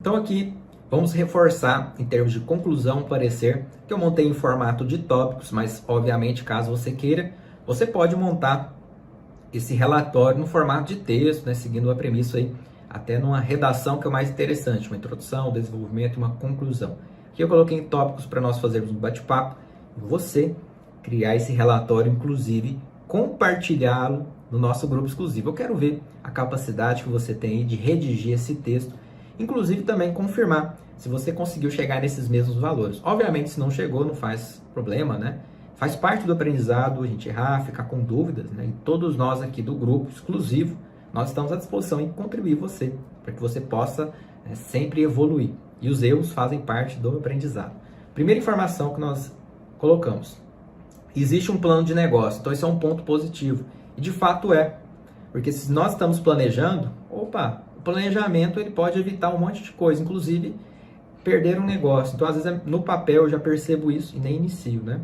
Então aqui vamos reforçar em termos de conclusão, parecer, que eu montei em formato de tópicos, mas obviamente caso você queira, você pode montar esse relatório no formato de texto, né, seguindo a premissa aí, até numa redação que é o mais interessante, uma introdução, desenvolvimento e uma conclusão. Aqui eu coloquei em tópicos para nós fazermos um bate-papo, e você criar esse relatório, inclusive compartilhá-lo no nosso grupo exclusivo. Eu quero ver a capacidade que você tem aí de redigir esse texto, inclusive também confirmar se você conseguiu chegar nesses mesmos valores. Obviamente, se não chegou, não faz problema, né? Faz parte do aprendizado a gente errar, ficar com dúvidas, né? E todos nós aqui do grupo exclusivo, nós estamos à disposição em contribuir você, para que você possa sempre evoluir. E os erros fazem parte do aprendizado. Primeira informação que nós colocamos. Existe um plano de negócio, então esse é um ponto positivo. E de fato é, porque se nós estamos planejando, o planejamento ele pode evitar um monte de coisa, inclusive perder um negócio. Então às vezes no papel eu já percebo isso e nem inicio, né?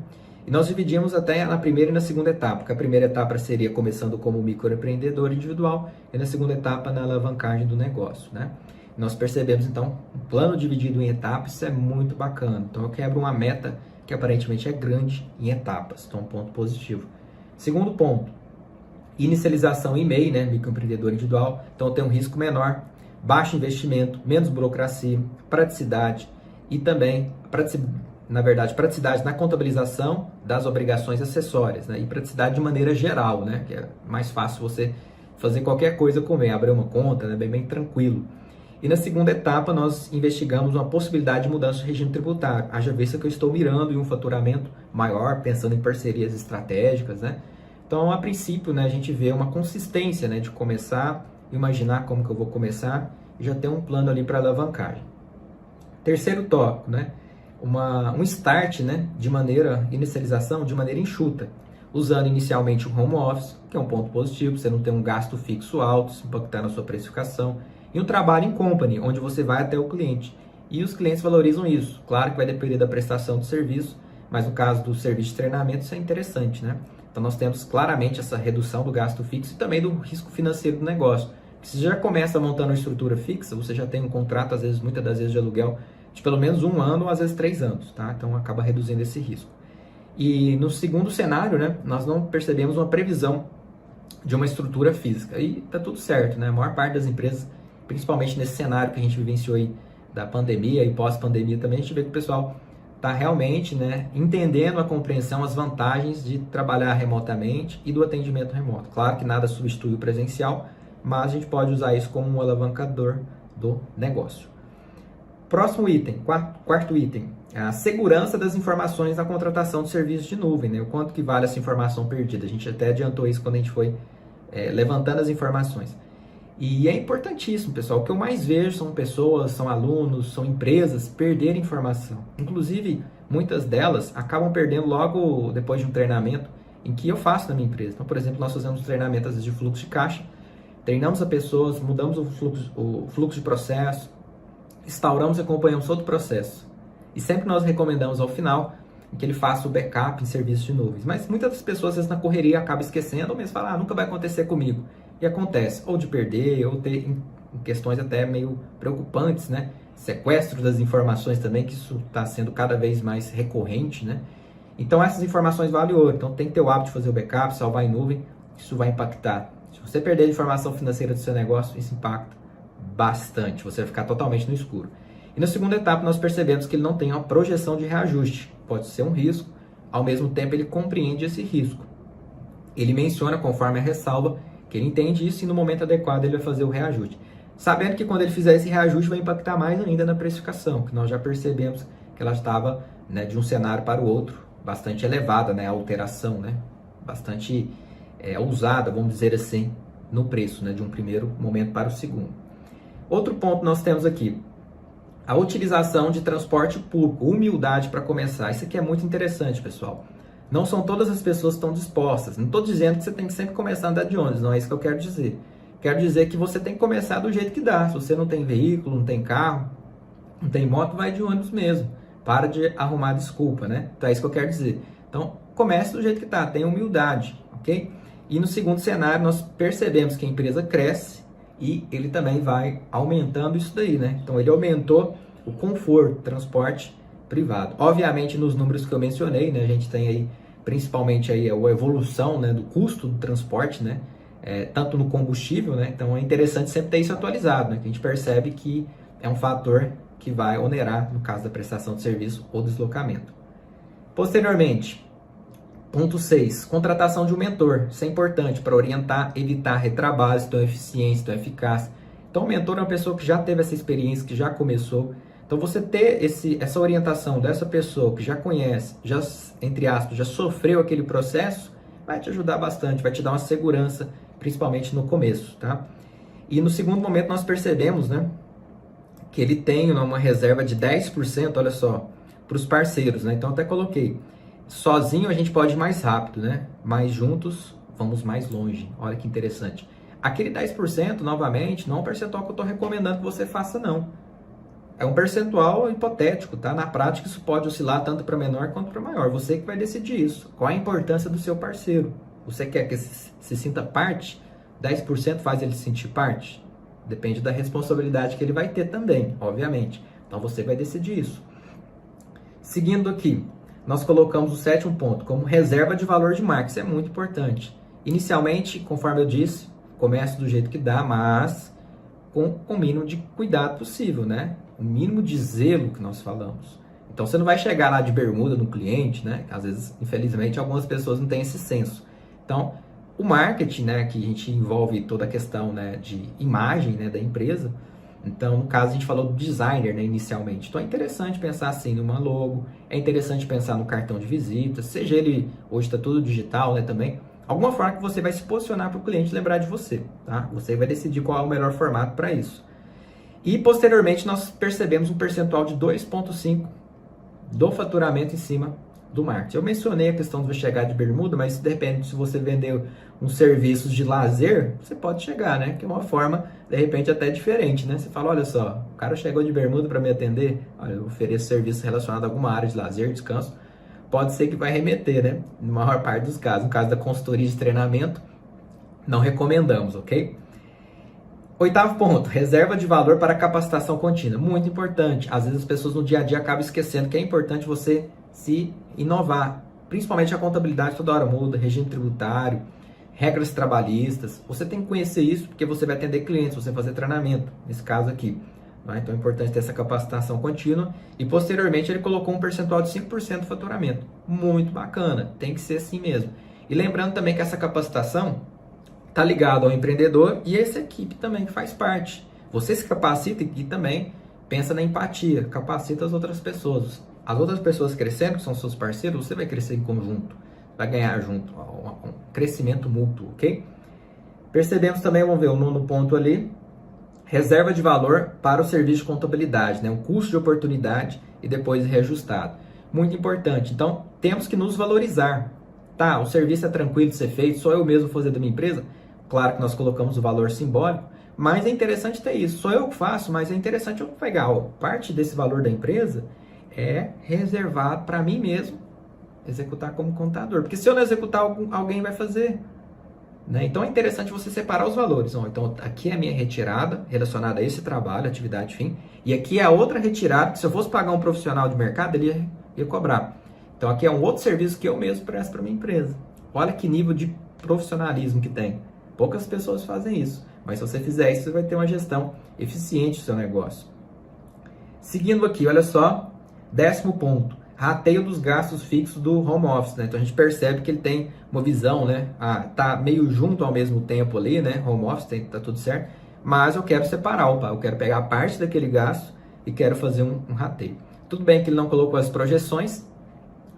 E nós dividimos até na primeira e na segunda etapa, porque a primeira etapa seria começando como microempreendedor individual e na segunda etapa na alavancagem do negócio, né? E nós percebemos então um plano dividido em etapas, isso é muito bacana. Então eu quebro uma meta que aparentemente é grande em etapas, então um ponto positivo. Segundo ponto, inicialização em MEI, né, microempreendedor individual, então tem um risco menor, baixo investimento, menos burocracia, praticidade e também, praticidade na contabilização das obrigações acessórias, né, e praticidade de maneira geral, né, que é mais fácil você fazer qualquer coisa com MEI, abrir uma conta, né, bem tranquilo. E na segunda etapa, nós investigamos uma possibilidade de mudança de regime tributário. Haja vista que eu estou mirando em um faturamento maior, pensando em parcerias estratégicas, né? Então, a princípio, né, a gente vê uma consistência, né, de começar, imaginar como que eu vou começar e já ter um plano ali para alavancagem. Terceiro tópico, né? Um start, né, inicialização de maneira enxuta, usando inicialmente o home office, que é um ponto positivo, você não tem um gasto fixo alto, se impactar na sua precificação, e um trabalho em company, onde você vai até o cliente. E os clientes valorizam isso. Claro que vai depender da prestação do serviço, mas no caso do serviço de treinamento, isso é interessante, né? Então nós temos claramente essa redução do gasto fixo e também do risco financeiro do negócio. Se você já começa montando uma estrutura fixa, você já tem um contrato, às vezes, muitas das vezes, de aluguel de pelo menos 1 ano ou às vezes 3 anos, tá? Então acaba reduzindo esse risco. E no segundo cenário, né, nós não percebemos uma previsão de uma estrutura física. E tá tudo certo, né? A maior parte das empresas, principalmente nesse cenário que a gente vivenciou aí da pandemia e pós-pandemia também, a gente vê que o pessoal está realmente, né, entendendo a compreensão, as vantagens de trabalhar remotamente e do atendimento remoto. Claro que nada substitui o presencial, mas a gente pode usar isso como um alavancador do negócio. Próximo item, quarto item, a segurança das informações na contratação de serviços de nuvem, né? O quanto que vale essa informação perdida. A gente até adiantou isso quando a gente foi levantando as informações. E é importantíssimo, pessoal. O que eu mais vejo são pessoas, são alunos, são empresas perderem informação. Inclusive, muitas delas acabam perdendo logo depois de um treinamento em que eu faço na minha empresa. Então, por exemplo, nós fazemos treinamento às vezes de fluxo de caixa, treinamos as pessoas, mudamos o fluxo de processo, instauramos e acompanhamos todo o processo. E sempre nós recomendamos ao final que ele faça o backup em serviços de nuvens. Mas muitas das pessoas, às vezes, na correria, acabam esquecendo ou mesmo falam, nunca vai acontecer comigo. E acontece, ou de perder, ou ter questões até meio preocupantes, né? Sequestro das informações também, que isso está sendo cada vez mais recorrente, né? Então essas informações valem ouro. Então tem que ter o hábito de fazer o backup, salvar em nuvem, isso vai impactar. Se você perder a informação financeira do seu negócio, isso impacta bastante, você vai ficar totalmente no escuro. E na segunda etapa nós percebemos que ele não tem uma projeção de reajuste, pode ser um risco, ao mesmo tempo ele compreende esse risco. Ele menciona, conforme a ressalva, que ele entende isso e no momento adequado ele vai fazer o reajuste. Sabendo que quando ele fizer esse reajuste vai impactar mais ainda na precificação, que nós já percebemos que ela estava, né, de um cenário para o outro, bastante elevada, né, a alteração, né, bastante ousada, vamos dizer assim, no preço, né, de um primeiro momento para o segundo. Outro ponto nós temos aqui, a utilização de transporte público, humildade para começar. Isso aqui é muito interessante, pessoal. Não são todas as pessoas que estão dispostas. Não estou dizendo que você tem que sempre começar a andar de ônibus, não é isso que eu quero dizer. Quero dizer que você tem que começar do jeito que dá. Se você não tem veículo, não tem carro, não tem moto, vai de ônibus mesmo. Para de arrumar desculpa, né? Então é isso que eu quero dizer. Então, comece do jeito que está, tenha humildade, ok? E no segundo cenário, nós percebemos que a empresa cresce e ele também vai aumentando isso daí, né? Então ele aumentou o conforto, transporte privado. Obviamente nos números que eu mencionei, né, a gente tem aí principalmente aí a evolução, né, do custo do transporte, né, tanto no combustível, né? Então é interessante sempre ter isso atualizado, né? Que a gente percebe que é um fator que vai onerar no caso da prestação de serviço ou deslocamento. Posteriormente, ponto 6, contratação de um mentor. Isso é importante para orientar, evitar retrabalhos, tão eficientes, tão eficazes. Então, o mentor é uma pessoa que já teve essa experiência, que já começou. Então, você ter essa orientação dessa pessoa que já conhece, já, entre aspas, já sofreu aquele processo, vai te ajudar bastante, vai te dar uma segurança, principalmente no começo, tá? E no segundo momento, nós percebemos, né, que ele tem uma reserva de 10%, olha só, para os parceiros, né? Então, até coloquei. Sozinho a gente pode ir mais rápido, né? Mas juntos vamos mais longe. Olha que interessante. Aquele 10%, novamente, não é um percentual que eu estou recomendando que você faça, não. É um percentual hipotético, tá? Na prática isso pode oscilar tanto para menor quanto para maior. Você que vai decidir isso. Qual a importância do seu parceiro? Você quer que se sinta parte? 10% faz ele se sentir parte? Depende da responsabilidade que ele vai ter também, obviamente. Então você vai decidir isso. Seguindo aqui, nós colocamos o sétimo ponto como reserva de valor de marca. Isso é muito importante. Inicialmente, conforme eu disse, comece do jeito que dá, mas com o mínimo de cuidado possível, né? O mínimo de zelo que nós falamos. Então, você não vai chegar lá de bermuda no cliente, né? Às vezes, infelizmente, algumas pessoas não têm esse senso. Então, o marketing, né, que a gente envolve toda a questão, né, de imagem, né, da empresa. Então, no caso, a gente falou do designer, né, inicialmente. Então, é interessante pensar assim numa logo, é interessante pensar no cartão de visita, seja ele, hoje está tudo digital, né, também. Alguma forma que você vai se posicionar para o cliente lembrar de você, tá? Você vai decidir qual é o melhor formato para isso. E, posteriormente, nós percebemos um percentual de 2,5% do faturamento em cima do marketing. Eu mencionei a questão de você chegar de bermuda, mas de repente, se você vender uns serviços de lazer, você pode chegar, né? Que é uma forma, de repente, até diferente, né? Você fala, olha só, o cara chegou de bermuda para me atender, olha, eu ofereço serviço relacionado a alguma área de lazer, descanso, pode ser que vai remeter, né? Na maior parte dos casos. No caso da consultoria de treinamento, não recomendamos, ok? Oitavo ponto, reserva de valor para capacitação contínua. Muito importante. Às vezes as pessoas no dia a dia acabam esquecendo que é importante você se inovar. Principalmente a contabilidade toda hora muda, regime tributário, regras trabalhistas. Você tem que conhecer isso porque você vai atender clientes, você vai fazer treinamento, nesse caso aqui. Então é importante ter essa capacitação contínua. E posteriormente ele colocou um percentual de 5% do faturamento. Muito bacana, tem que ser assim mesmo. E lembrando também que essa capacitação está ligado ao empreendedor e essa equipe também que faz parte. Você se capacita e também pensa na empatia, capacita as outras pessoas. As outras pessoas crescendo, que são seus parceiros, você vai crescer em conjunto, vai ganhar junto, um crescimento mútuo, ok? Percebemos também, vamos ver o nono ponto ali, reserva de valor para o serviço de contabilidade, né? Um custo de oportunidade e depois reajustado. Muito importante, então temos que nos valorizar. Tá, o serviço é tranquilo de ser feito, só eu mesmo fazer da minha empresa? Claro que nós colocamos o valor simbólico, mas é interessante ter isso. Sou eu que faço, mas é interessante eu pegar parte desse valor da empresa é reservado para mim mesmo executar como contador. Porque se eu não executar, alguém vai fazer. Né? Então é interessante você separar os valores. Então aqui é a minha retirada relacionada a esse trabalho, atividade, fim. E aqui é a outra retirada que se eu fosse pagar um profissional de mercado, ele ia cobrar. Então aqui é um outro serviço que eu mesmo presto para minha empresa. Olha que nível de profissionalismo que tem. Poucas pessoas fazem isso, mas se você fizer isso, você vai ter uma gestão eficiente do seu negócio. Seguindo aqui, olha só, 10º ponto, rateio dos gastos fixos do home office, né? Então a gente percebe que ele tem uma visão, né? Tá meio junto ao mesmo tempo ali, né? Home office, tá tudo certo, mas eu quero separar, eu quero pegar parte daquele gasto e quero fazer um rateio. Tudo bem que ele não colocou as projeções,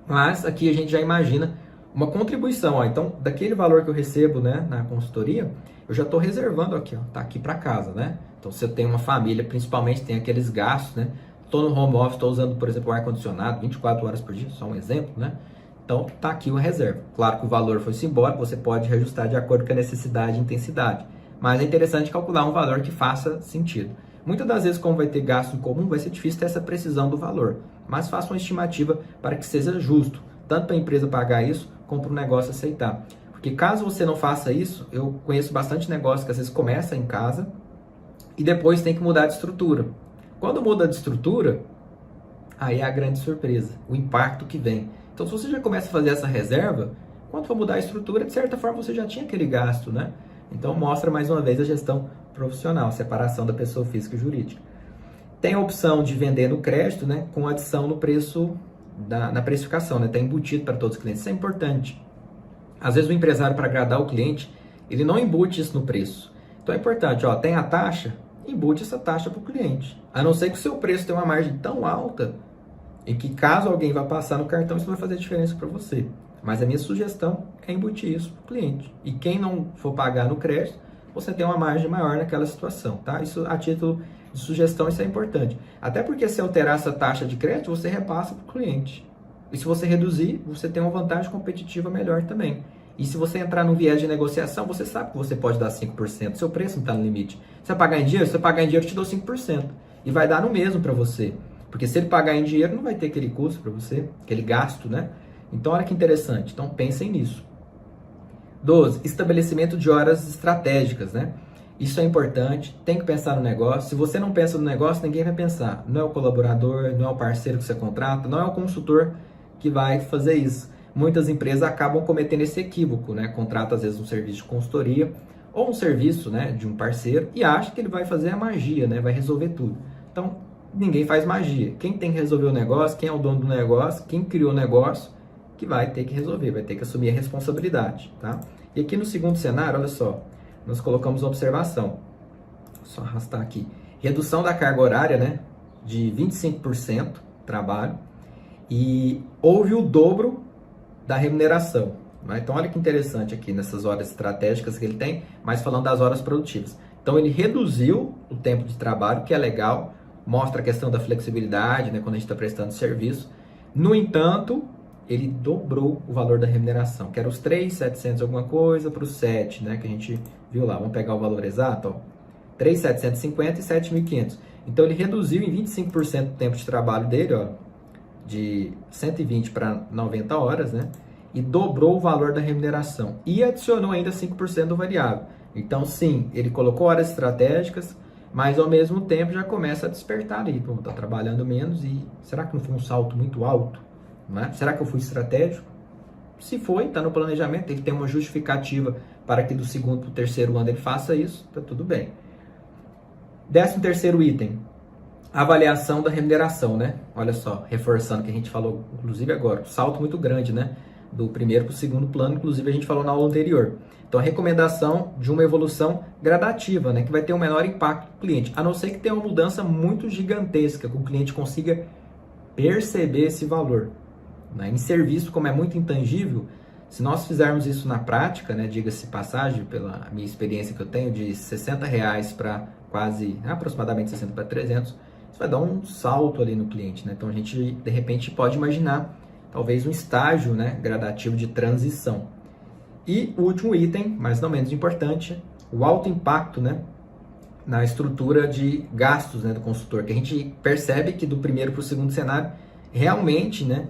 mas aqui a gente já imagina uma contribuição. Então, daquele valor que eu recebo, né, na consultoria, eu já estou reservando aqui, tá aqui para casa, né? Então, se eu tenho uma família, principalmente tem aqueles gastos, né? Estou no home office, estou usando, por exemplo, o ar-condicionado 24 horas por dia, só um exemplo, né? Então, tá aqui uma reserva. Claro que o valor foi simbólico, você pode reajustar de acordo com a necessidade e intensidade. Mas é interessante calcular um valor que faça sentido. Muitas das vezes, como vai ter gasto em comum, vai ser difícil ter essa precisão do valor. Mas faça uma estimativa para que seja justo, tanto para a empresa pagar isso, como para o negócio aceitar. Porque caso você não faça isso, eu conheço bastante negócio que às vezes começa em casa, e depois tem que mudar de estrutura. Quando muda de estrutura, aí é a grande surpresa, o impacto que vem. Então, se você já começa a fazer essa reserva, quando for mudar a estrutura, de certa forma você já tinha aquele gasto, né? Então, mostra mais uma vez a gestão profissional, separação da pessoa física e jurídica. Tem a opção de vender no crédito, né, com adição no preço, na precificação, né? Está embutido para todos os clientes. Isso é importante. Às vezes o empresário, para agradar o cliente, ele não embute isso no preço. Então é importante, ó, tem a taxa, embute essa taxa para o cliente. A não ser que o seu preço tenha uma margem tão alta e que caso alguém vá passar no cartão, isso não vai fazer diferença para você. Mas a minha sugestão é embutir isso para o cliente. E quem não for pagar no crédito, você tem uma margem maior naquela situação, tá? Isso a título de sugestão, isso é importante. Até porque se alterar essa taxa de crédito, você repassa para o cliente. E se você reduzir, você tem uma vantagem competitiva melhor também. E se você entrar no viés de negociação, você sabe que você pode dar 5%. Seu preço não está no limite. Você vai pagar em dinheiro? Se você pagar em dinheiro, eu te dou 5%. E vai dar no mesmo para você. Porque se ele pagar em dinheiro, não vai ter aquele custo para você, aquele gasto, né? Então, olha que interessante. Então, pensem nisso. 12. Estabelecimento de horas estratégicas, né? Isso é importante, tem que pensar no negócio. Se você não pensa no negócio, ninguém vai pensar. Não é o colaborador, não é o parceiro que você contrata, não é o consultor que vai fazer isso. Muitas empresas acabam cometendo esse equívoco, né? Contrata às vezes um serviço de consultoria ou um serviço, né, de um parceiro e acha que ele vai fazer a magia, né? Vai resolver tudo. Então, ninguém faz magia. Quem tem que resolver o negócio, quem é o dono do negócio, quem criou o negócio, que vai ter que resolver, vai ter que assumir a responsabilidade, tá? E aqui no segundo cenário, olha só, nós colocamos observação. Só arrastar aqui. Redução da carga horária, né? De 25% trabalho. E houve o dobro da remuneração. Né? Então, olha que interessante aqui nessas horas estratégicas que ele tem, mas falando das horas produtivas. Então, ele reduziu o tempo de trabalho, que é legal, mostra a questão da flexibilidade, né? Quando a gente está prestando serviço. No entanto, ele dobrou o valor da remuneração, que era os 3.700 alguma coisa para os 7, né, que a gente viu lá. Vamos pegar o valor exato, ó, 3.750 e 7.500. Então ele reduziu em 25% o tempo de trabalho dele, ó, de 120 para 90 horas, né, e dobrou o valor da remuneração e adicionou ainda 5% do variável. Então sim, ele colocou horas estratégicas, mas ao mesmo tempo já começa a despertar ali, pô, tá trabalhando menos e será que não foi um salto muito alto? Né? Será que eu fui estratégico? Se foi, está no planejamento, ele tem uma justificativa para que do segundo para o terceiro ano ele faça isso, está tudo bem. 13º item, avaliação da remuneração, né? Olha só, reforçando o que a gente falou, inclusive agora, um salto muito grande, né? Do primeiro para o segundo plano, inclusive a gente falou na aula anterior. Então, a recomendação de uma evolução gradativa, né? Que vai ter um menor impacto para o cliente, a não ser que tenha uma mudança muito gigantesca, que o cliente consiga perceber esse valor. Em serviço, como é muito intangível, se nós fizermos isso na prática, né, diga-se passagem, pela minha experiência que eu tenho, de R$60 para quase, aproximadamente 60 para 300, isso vai dar um salto ali no cliente, né? Então a gente, de repente, pode imaginar talvez um estágio, né, gradativo de transição. E o último item, mas não menos importante, o alto impacto, né, na estrutura de gastos, né, do consultor, que a gente percebe que do primeiro para o segundo cenário, realmente, né,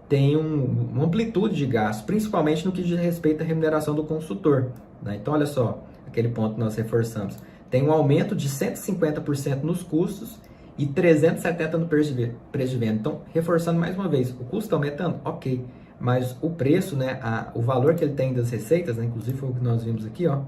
tem uma amplitude de gastos, principalmente no que diz respeito à remuneração do consultor. Né? Então, olha só, aquele ponto que nós reforçamos. Tem um aumento de 150% nos custos e 370% no preço de venda. Então, reforçando mais uma vez, o custo está aumentando? Ok. Mas o preço, né, o valor que ele tem das receitas, né, inclusive foi o que nós vimos aqui, ó,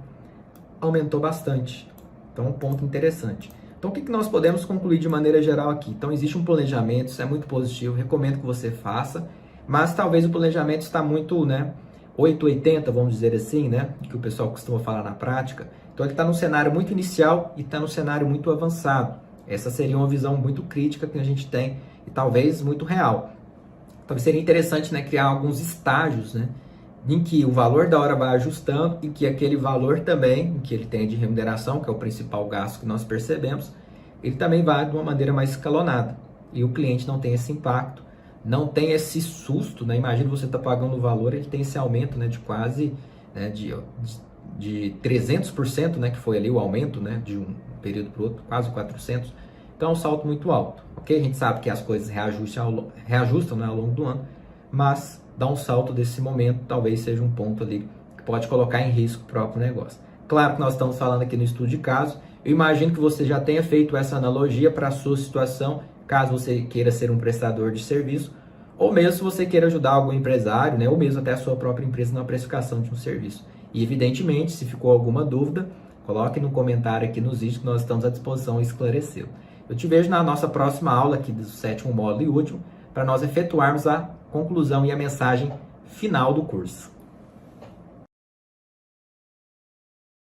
aumentou bastante. Então, um ponto interessante. Então, o que nós podemos concluir de maneira geral aqui? Então, existe um planejamento, isso é muito positivo, recomendo que você faça. Mas talvez o planejamento está muito, né, 880, vamos dizer assim, né, que o pessoal costuma falar na prática. Então ele está num cenário muito inicial e está num cenário muito avançado. Essa seria uma visão muito crítica que a gente tem e talvez muito real. Talvez seria interessante, né, criar alguns estágios, né, em que o valor da hora vai ajustando e que aquele valor também, que ele tem de remuneração, que é o principal gasto que nós percebemos, ele também vai de uma maneira mais escalonada. E o cliente não tem esse impacto, não tem esse susto, né? Imagina você está pagando o valor, ele tem esse aumento, né, de quase, né, de 300%, né, que foi ali o aumento, né, de um período para o outro, quase 400%. Então é um salto muito alto, ok? A gente sabe que as coisas reajustam, né, ao longo do ano, mas dar um salto desse momento talvez seja um ponto ali que pode colocar em risco o próprio negócio. Claro que nós estamos falando aqui no estudo de caso Eu imagino que você já tenha feito essa analogia para a sua situação, caso você queira ser um prestador de serviço, ou mesmo se você queira ajudar algum empresário, né, ou mesmo até a sua própria empresa na precificação de um serviço. E evidentemente, se ficou alguma dúvida, coloque no comentário aqui nos vídeos que nós estamos à disposição a esclarecer. Eu te vejo na nossa próxima aula aqui do 7º módulo e último, para nós efetuarmos a conclusão e a mensagem final do curso.